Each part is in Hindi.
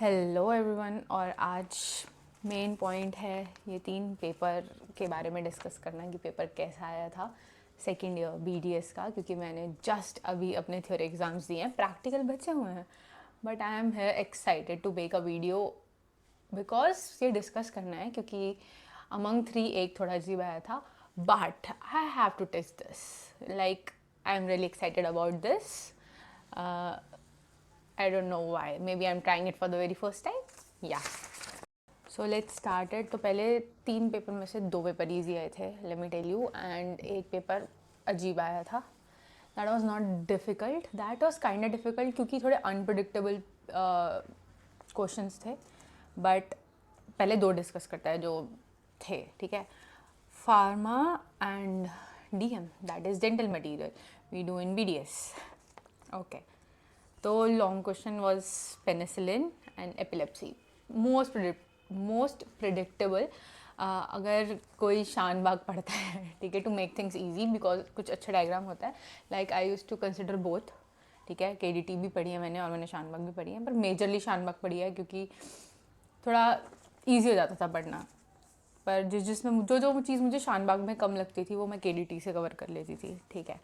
Hello everyone. और आज मेन पॉइंट है ये 3 पेपर के बारे में डिस्कस करना कि पेपर कैसा आया था सेकेंड ईयर बीडीएस का, क्योंकि मैंने जस्ट अभी अपने थ्योरी एग्ज़ाम्स दिए हैं, प्रैक्टिकल बचे हुए हैं, बट आई एम है excited to make a video because ये डिस्कस करना है, क्योंकि अमंग 3 एक थोड़ा अजीब आया था, but I have to test this, like I am really excited about this. I don't know why. Maybe I'm trying it for the very first time. Yeah. So let's start it. तो पहले 3 पेपर में से 2 पेपर ईजी आए थे, let me tell you, and एक पेपर अजीब आया था. That was not difficult. That was kind of difficult क्योंकि थोड़े unpredictable questions थे. But पहले 2 डिस्कस करता है जो थे, ठीक है. Pharma and DM, that is dental material. We do in BDS. Okay. तो long question was penicillin and epilepsy. Most predictable. अगर कोई शानबाग पढ़ता है, ठीक है, to make things easy because कुछ अच्छा डायग्राम होता है. Like I use to consider both, ठीक है. केडीटी भी पढ़ी है मैंने और मैंने शानबाग भी पढ़ी है, पर मेजरली शानबाग पढ़ी है क्योंकि थोड़ा ईजी हो जाता था पढ़ना. पर जिसमें जो चीज़ मुझे शानबाग में कम लगती थी वो मैं केडीटी से कवर कर लेती थी, ठीक है.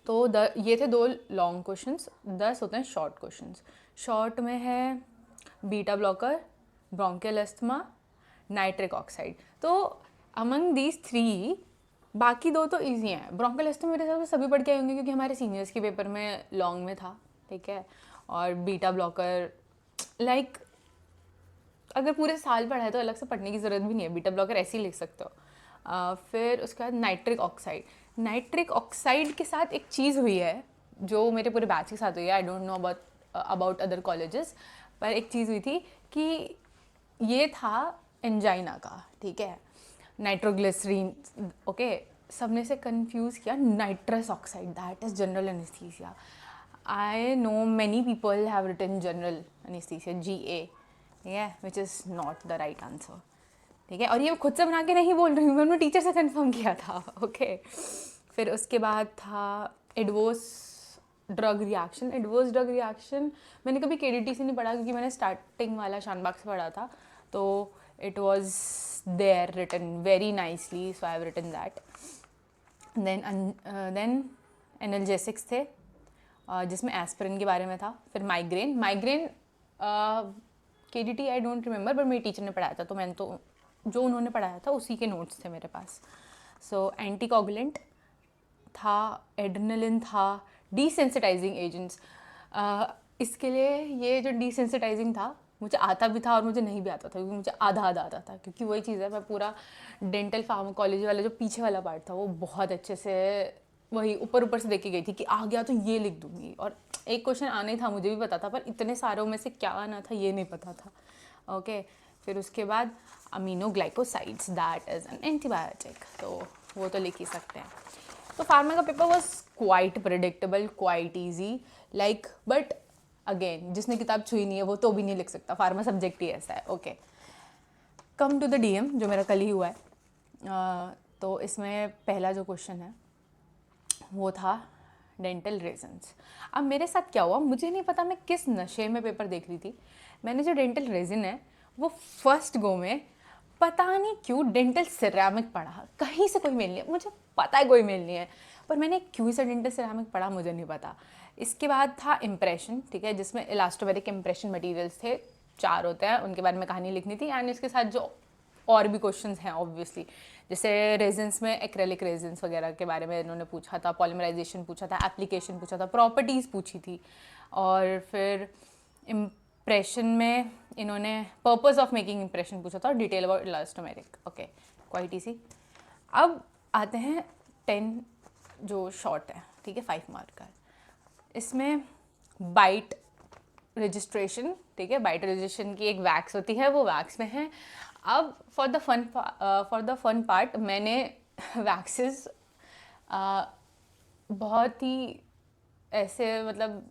तो ये थे 2 लॉन्ग क्वेश्चंस. 10 होते हैं शॉर्ट क्वेश्चंस. शॉर्ट में है beta blocker, bronchial asthma, nitric oxide. तो अमंग दीज 3 बाकी 2 तो ईजी हैं. ब्रोंकियल अस्थमा मेरे हिसाब से सभी पढ़ के आए होंगे क्योंकि हमारे सीनियर्स के पेपर में लॉन्ग में था, ठीक है. और बीटा ब्लॉकर लाइक अगर पूरे साल पढ़ा है तो अलग से पढ़ने की ज़रूरत भी नहीं है, बीटा ब्लॉकर ऐसे ही लिख सकते हो. फिर उसके बाद नाइट्रिक ऑक्साइड के साथ एक चीज़ हुई है जो मेरे पूरे बैच के साथ हुई है. I don't know about other colleges, पर एक चीज़ हुई थी कि ये था एंजाइना का, ठीक है, नाइट्रोग्लिसरीन. ओके, सबने से कंफ्यूज किया nitrous oxide, that is general anaesthesia. I know many people have written general anaesthesia GA, ठीक है, which is not the right answer, ठीक है. और ये खुद से बना के नहीं बोल रही हूँ, मैंने टीचर से कंफर्म किया था, ओके. फिर उसके बाद था एडवर्स ड्रग रिएक्शन. मैंने कभी केडीटी से नहीं पढ़ा क्योंकि मैंने स्टार्टिंग वाला शानबाग से पढ़ा था, तो it was there written very nicely, so I have written that. Then analgesics थे जिसमें एस्पिरिन के बारे में था. फिर migraine KDT I don't remember, but मेरी टीचर ने पढ़ाया था, तो मैंने तो जो उन्होंने पढ़ाया था उसी के नोट्स थे मेरे पास. सो एंटीकोगुलेंट था, एड्रेनलिन था, डिसेंसिटाइजिंग एजेंट्स. इसके लिए ये जो डिसेंसिटाइजिंग था मुझे आता भी था और मुझे नहीं भी आता था क्योंकि मुझे आधा आता था, क्योंकि वही चीज़ है, मैं पूरा डेंटल फार्माकोलॉजी वाला जो पीछे वाला पार्ट था वो बहुत अच्छे से वही ऊपर से देख के गई थी कि आ गया तो ये लिख दूँगी. और एक क्वेश्चन आना ही था, मुझे भी पता था, पर इतने सारों में से क्या आना था ये नहीं पता था, ओके. फिर उसके बाद aminoglycosides, that is an antibiotic, तो वो तो लिख ही सकते हैं. तो फार्मा का paper was quite predictable, quite easy, like, but again जिसने किताब छुई नहीं है वो तो भी नहीं लिख सकता, फार्मा सब्जेक्ट ही ऐसा है, okay. Come to the DM जो मेरा कल ही हुआ है. तो इसमें पहला जो क्वेश्चन है वो था डेंटल रेजन्स. अब मेरे साथ क्या हुआ मुझे नहीं पता, मैं किस नशे में पेपर देख रही थी. मैंने जो डेंटल रेजिन है वो फर्स्ट गो में पता नहीं क्यों डेंटल सिरेमिक पढ़ा. कहीं से कोई मेल नहीं है, मुझे पता है कोई मेल नहीं है, पर मैंने क्यों से डेंटल सिरेमिक पढ़ा मुझे नहीं पता. इसके बाद था इम्प्रेशन, ठीक है, जिसमें इलास्टोमेरिक इम्प्रेशन मटेरियल्स थे, 4 होते हैं, उनके बारे में कहानी लिखनी थी. एंड इसके साथ जो और भी क्वेश्चंस हैं ऑब्वियसली, जैसे रेजिन्स में एक्रेलिक रेजिन्स वगैरह के बारे में इन्होंने पूछा था, पॉलीमराइजेशन पूछा था, एप्लीकेशन पूछा था, प्रॉपर्टीज़ पूछी थी. और फिर इम्प्रेशन में इन्होंने पर्पस ऑफ मेकिंग इम्प्रेशन पूछा था और detail about elastomeric, okay, quite easy. अब आते हैं 10 जो शॉर्ट है, ठीक है, 5 मार्क का. इसमें बाइट रजिस्ट्रेशन, ठीक है, बाइट रजिस्ट्रेशन की एक वैक्स होती है, वो वैक्स में है. अब फॉर द फन पार्ट मैंने वैक्सेस बहुत ही ऐसे, मतलब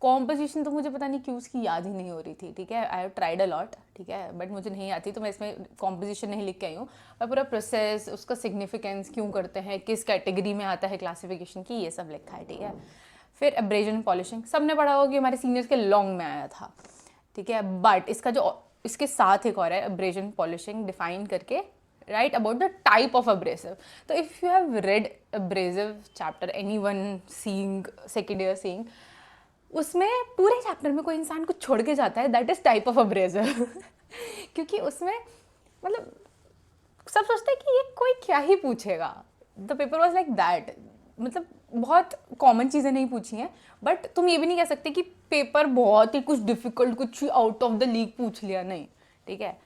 कॉम्पोजिशन तो मुझे पता नहीं क्यों उसकी याद ही नहीं हो रही थी, ठीक है. I have tried a lot, ठीक है, बट मुझे नहीं आती, तो मैं इसमें कॉम्पोजिशन नहीं लिख के आई हूँ. मैं पूरा प्रोसेस, उसका सिग्निफिकेंस क्यों करते हैं, किस कैटेगरी में आता है क्लासिफिकेशन की, ये सब लिखा है, ठीक है. फिर एब्रेजन पॉलिशिंग, सबने पढ़ा होगा कि हमारे सीनियर्स के लॉन्ग में आया था, ठीक है। बट इसका जो इसके साथ एक और है एब्रेजन पॉलिशिंग डिफाइन करके, right, about the type of abrasive. तो if you have read abrasive chapter, any one seeing second year seeing, उसमें पूरे चैप्टर में कोई इंसान कुछ छोड़ के जाता है, that is type of abrasive. क्योंकि उसमें मतलब सब सोचते हैं कि ये कोई क्या ही पूछेगा। The paper was like that, मतलब बहुत कॉमन चीज़ें नहीं पूछी हैं, बट तुम ये भी नहीं कह सकते कि पेपर बहुत ही कुछ डिफिकल्ट, कुछ आउट ऑफ द लीग पूछ लिया, नहीं, ठीक है।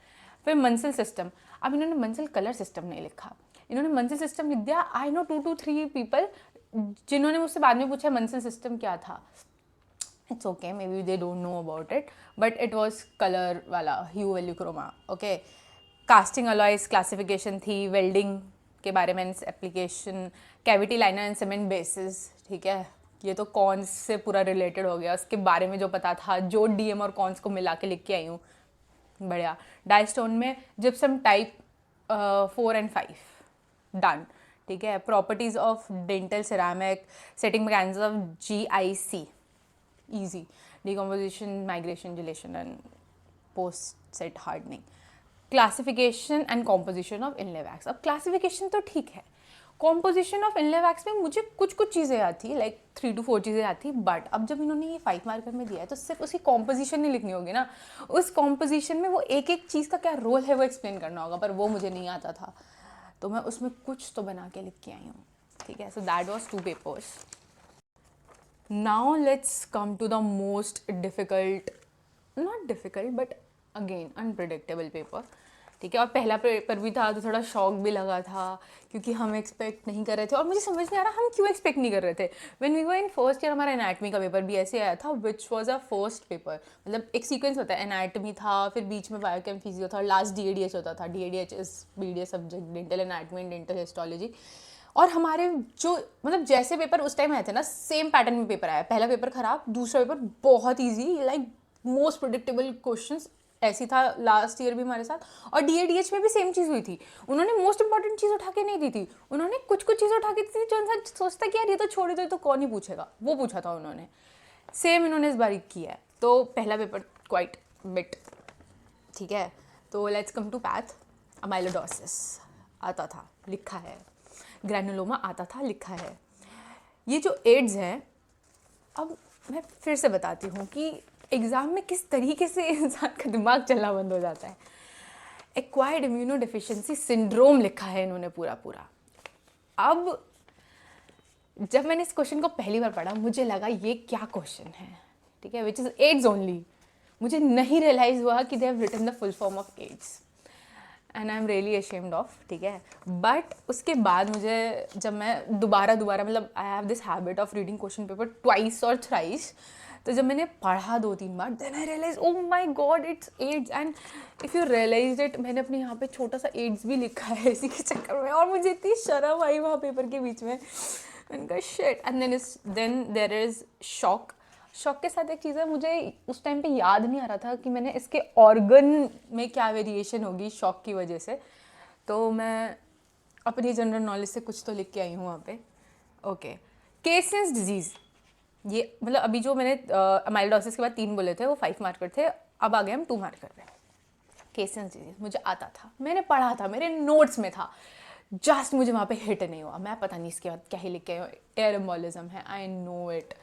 फिर मंजिल सिस्टम, अब इन्होंने मंजिल कलर सिस्टम नहीं लिखा, इन्होंने मंजिल सिस्टम लिख दिया। आई नो 2 to 3 पीपल जिन्होंने मुझसे बाद में पूछा मंजिल सिस्टम क्या था। It's okay, may be they don't know about it, but it was colour वाला, hue value chroma, okay. Casting alloys classification थी, वेल्डिंग के बारे में application, cavity liner and cement bases, ठीक है। ये तो कॉन्स से पूरा रिलेटेड हो गया, उसके बारे में जो पता था, जो डीएम और कॉन्स को मिला के लिख के आई हूँ, बढ़िया। डाइस्टोन में जिप्सम टाइप 4 and 5 डन, ठीक है। Properties of dental ceramic, setting mechanism of GIC, easy, decomposition, migration, gelation and post set hardening, classification and composition of inlay wax। अब classification तो ठीक है, composition of inlay wax में मुझे कुछ कुछ चीज़ें आती, लाइक 3 to 4 चीज़ें आती, बट अब जब इन्होंने ये 5 मार्कर में दिया है तो सिर्फ उसकी composition नहीं लिखनी होगी ना, उस composition में वो एक एक चीज़ का क्या रोल है वो एक्सप्लेन करना होगा, पर वो मुझे नहीं आता था, तो मैं उसमें कुछ तो बना के लिख के आई हूँ, ठीक है। So that was 2 papers। Now let's come to the most difficult, not difficult but again unpredictable paper, ठीक है। और पहला पेपर भी था तो थोड़ा शॉक भी लगा था, क्योंकि हम एक्सपेक्ट नहीं कर रहे थे, और मुझे समझ नहीं आ रहा हम क्यों एक्सपेक्ट नहीं कर रहे थे। When we were in first year हमारा एनाटमी का पेपर भी ऐसे आया था, which was a first paper, मतलब एक सीक्वेंस होता है, एनाटमी था, फिर बीच में बायोकेम फिजियो था, लास्ट DADH होता था। DADH is BDS subject, dental anatomy and dental histology. और हमारे जो मतलब जैसे पेपर उस टाइम आए थे ना, सेम पैटर्न में पेपर आया, पहला पेपर खराब, दूसरा पेपर बहुत easy, like most predictable questions, ऐसी था लास्ट ईयर भी हमारे साथ। और DADH में भी सेम चीज़ हुई थी, उन्होंने मोस्ट इंपॉर्टेंट चीज़ उठा के नहीं दी थी, उन्होंने कुछ कुछ चीज़ उठा के दी थी जो इंसान सोचता कि यार ये तो छोड़ दो, तो कौन ही पूछेगा, वो पूछा था उन्होंने, सेम इन्होंने इस बार किया है। तो पहला पेपर क्वाइट बिट, ठीक है। तो लेट्स कम टू पैथ। अमाइलोडोसिस आता था, लिखा है, ग्रैनुलोमा आता था, लिखा है। ये जो एड्स हैं, अब मैं फिर से बताती हूँ कि एग्ज़ाम में किस तरीके से इंसान का दिमाग चलना बंद हो जाता है। एक्वायर्ड इम्यूनो डिफिशिएंसी सिंड्रोम लिखा है इन्होंने पूरा पूरा। अब जब मैंने इस क्वेश्चन को पहली बार पढ़ा, मुझे लगा ये क्या क्वेश्चन है, ठीक है, विच इज़ एड्स ओनली। मुझे नहीं रियलाइज़ हुआ कि they have written the full form of AIDS, and I am really ashamed of, ठीक है। बट उसके बाद मुझे जब मैं दोबारा मतलब I have this habit of reading question paper twice और थ्राइस, तो जब मैंने पढ़ा 2-3 बार, then I realize oh my God it's AIDS. And if you realize it, मैंने अपने यहाँ पे छोटा सा एड्स भी लिखा है इसी के चक्कर में, और मुझे इतनी शर्म आई वहाँ पेपर के बीच में, मैंने shit. And then there is shock. Shock के साथ एक चीज़ है, मुझे उस टाइम पे याद नहीं आ रहा था कि मैंने इसके ऑर्गन में क्या वेरिएशन होगी शॉक की वजह से, तो मैं अपनी जनरल नॉलेज से कुछ तो लिख के आई हूँ वहाँ पे। ओके, केसलेस डिजीज़, ये मतलब अभी जो मैंने अमाइलोडोसिस के बाद 3 बोले थे वो 5 मार्कर थे, अब आ गए हम 2 मार्कर पे। केसलेस डिजीज़ मुझे आता था, मैंने पढ़ा था, मेरे नोट्स में था, जस्ट मुझे वहाँ पे हिट नहीं हुआ। मैं पता नहीं इसके बाद क्या ही लिख के आई हूँ, एयर एम्बोलिज्म है, I know it.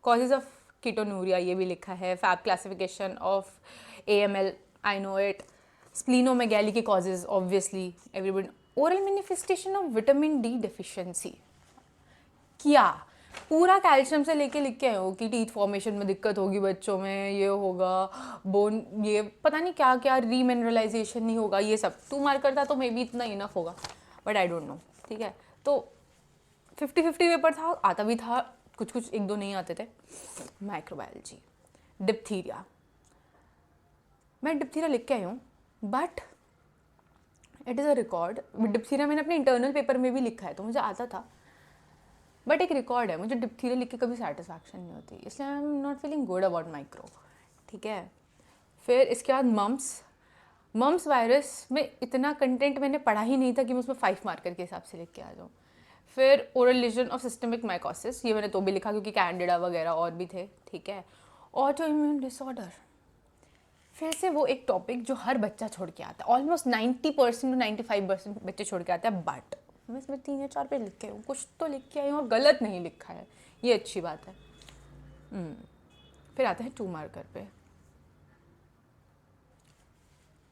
Causes of ketonuria ये भी लिखा है, FAB classification of AML, I know it. Splenomegaly के causes obviously everybody. Oral manifestation of vitamin D deficiency, क्या पूरा कैल्शियम से लेके लिख के आए हो कि टीथ फॉर्मेशन में दिक्कत होगी बच्चों में, ये होगा बोन, ये पता नहीं क्या क्या, रीमिनरलाइजेशन नहीं होगा, ये सब 2 मार्कर था, तो मे बी इतना इनफ होगा, बट आई डोंट नो, ठीक है। तो 50-50 पेपर था, आता भी था कुछ कुछ, 1-2 नहीं आते थे। माइक्रोबायोलॉजी, डिप्थीरिया, मैं डिप्थीरिया लिख के आई हूँ, but it is a record. Diphtheria मैंने अपने इंटरनल पेपर में भी लिखा है, तो मुझे आता था, बट एक रिकॉर्ड है, मुझे डिप्थीरिया लिख के कभी सेटिस्फैक्शन नहीं होती, इसलिए I am not feeling good about micro, ठीक है। फिर इसके बाद मम्स वायरस में इतना कंटेंट मैंने पढ़ा ही नहीं था कि मैं उसमें 5 मार्कर के हिसाब से लिख के आ जाऊँ। फिर oral lesion of systemic mycosis, ये मैंने तो भी लिखा क्योंकि कैंडिडा वगैरह और भी थे, ठीक है। ऑटो इम्यून डिसऑर्डर, फिर से वो एक टॉपिक जो हर बच्चा छोड़ के आता है, ऑलमोस्ट 90% टू 95% बच्चे छोड़ के आते हैं, बट मैं इसमें 3 या 4 पेज लिख के हूँ, कुछ तो लिख के आई हूँ और गलत नहीं लिखा है, ये अच्छी बात है। फिर आते हैं 2 मार्कर पे,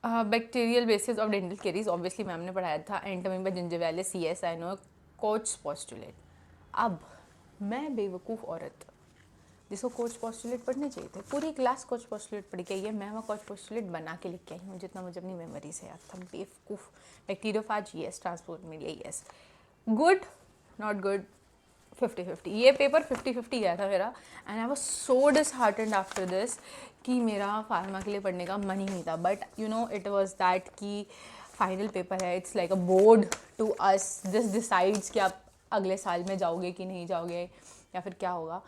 bacterial basis of dental caries, obviously ma'am ने पढ़ाया था, Entamoeba gingivalis, yes I know, Koch postulate. अब मैं बेवकूफ़ औरत जिसको कोच पोस्टुलेट पढ़ने चाहिए थे, पूरी क्लास कोच पोस्टुलेट पढ़ के आई है, मैं वहाँ कोच पोस्टुलेट बना के लिख के आई हूँ जितना मुझे अपनी मेमोरी से याद था। बेवकूफ़। Bacteriophage yes, transport media yes, good not good, 50-50, ये पेपर 50-50 गया था मेरा, and I was so disheartened after this कि मेरा फार्मा के लिए पढ़ने का मन ही नहीं था, but you know it was that कि फाइनल पेपर है, it's like a board to us, this decides कि आप अगले साल में जाओगे कि नहीं जाओगे या फिर क्या होगा।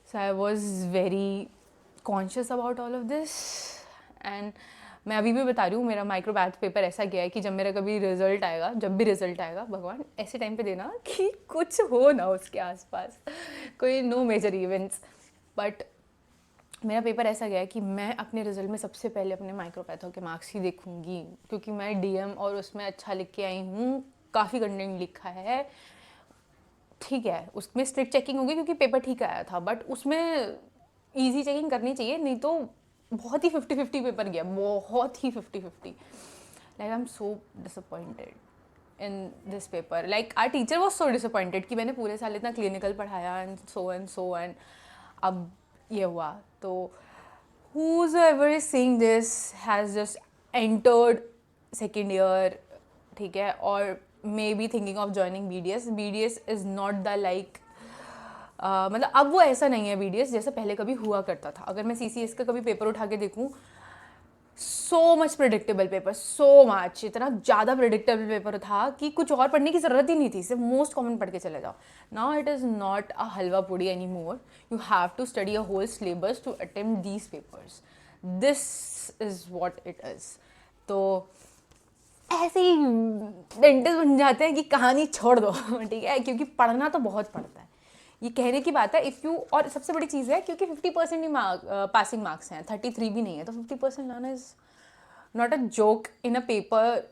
So I was very conscious about all of this, and मैं अभी भी बता रही हूँ, मेरा माइक्रोबैथ पेपर ऐसा गया है कि जब मेरा कभी रिजल्ट आएगा, जब भी रिजल्ट आएगा, भगवान ऐसे टाइम पे देना कि कुछ हो ना उसके आसपास, कोई नो मेजर इवेंट्स, बट मेरा पेपर ऐसा गया है कि मैं अपने रिजल्ट में सबसे पहले अपने माइक्रोपैथों के मार्क्स ही देखूंगी, क्योंकि मैं डीएम और उसमें अच्छा लिख के आई हूँ, काफ़ी कंटेंट लिखा है, ठीक है, उसमें स्ट्रिक्ट चेकिंग होगी क्योंकि पेपर ठीक आया था, बट उसमें ईजी चेकिंग करनी चाहिए, नहीं तो बहुत ही 50-50 पेपर गया, बहुत ही 50-50। Like I am so disappointed in this paper, like our teacher was so disappointed कि मैंने पूरे साल इतना क्लिनिकल पढ़ाया एंड सो एंड अब ये हुआ। तो whoever is seeing this has just entered second year, ठीक है, और may be thinking of joining BDS। BDS is not the like, मतलब अब वो ऐसा नहीं है BDS जैसे पहले कभी हुआ करता था। अगर मैं CCS का कभी पेपर उठा के देखूँ, so much predictable paper, so much, इतना ज़्यादा प्रिडिक्टेबल पेपर था कि कुछ और पढ़ने की ज़रूरत ही नहीं थी, सिर्फ मोस्ट कॉमन पढ़ के चले जाओ। Now it is not a halwa puri any more, you have to study a whole syllabus to attempt these papers, this is what it is. तो ऐसे ही डेंटिस्ट बन जाते हैं कि कहानी छोड़ दो, ठीक है, क्योंकि पढ़ना तो बहुत पड़ता है, ये कहने की बात है। इफ़ यू, और सबसे बड़ी चीज़ है क्योंकि 50% ही पासिंग मार्क्स हैं, 33 भी नहीं है, तो 50% लाना is not a joke in a paper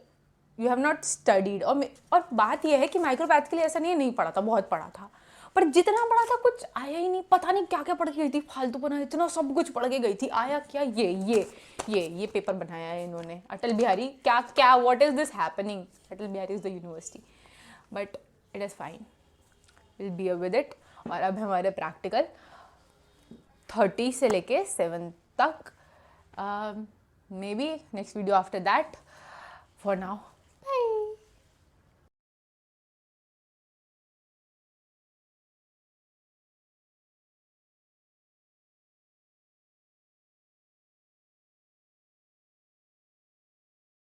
you have not studied. और बात यह है कि माइक्रोपैथ के लिए ऐसा नहीं है नहीं पढ़ा था, बहुत पढ़ा था, पर जितना पढ़ा था कुछ आया ही नहीं, पता नहीं क्या क्या पढ़ के गई थी, फालतू पना इतना सब कुछ पढ़ के गई थी, आया क्या, ये पेपर बनाया है इन्होंने, अटल बिहारी, क्या क्या, what is this happening, Atal Bihari is the university, but it is fine, will be with it. और अब हमारे प्रैक्टिकल 30 से लेके 7 तक, may be next video after that, for now